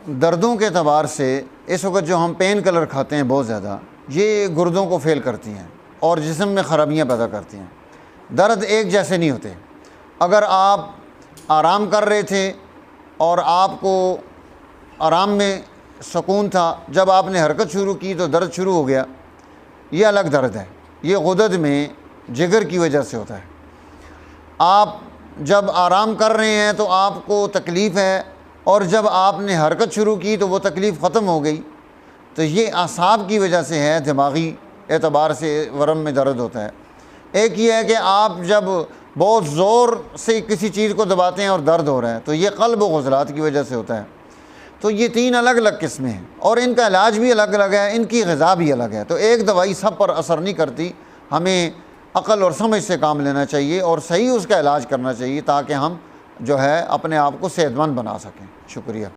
दर्दों के एतबार से इस वक्त जो हम पेन किलर खाते हैं बहुत ज़्यादा, ये गुर्दों को फेल करती हैं और जिस्म में ख़राबियाँ पैदा करती हैं। दर्द एक जैसे नहीं होते। अगर आप आराम कर रहे थे और आपको आराम में सुकून था, जब आपने हरकत शुरू की तो दर्द शुरू हो गया, ये अलग दर्द है। ये गुदद में जिगर की वजह से होता है। आप जब आराम कर रहे हैं तो आपको तकलीफ़ है, और जब आपने हरकत शुरू की तो वो तकलीफ़ ख़त्म हो गई। तो ये आसाब की वजह से है, दिमागी एतबार से वरम में दर्द होता है। एक ये है कि आप जब बहुत ज़ोर से किसी चीज़ को दबाते हैं और दर्द हो रहा है, तो ये क़ल्ब व ग़ुज़लात की वजह से होता है। तो ये 3 अलग अलग किस्में हैं और इनका इलाज भी अलग अलग है, इनकी ग़िज़ा भी अलग है। तो एक दवाई सब पर असर नहीं करती। हमें अक़ल और समझ से काम लेना चाहिए और सही उसका इलाज करना चाहिए, ताकि हम जो है अपने आप को सेहतमंद बना सकें। शुक्रिया।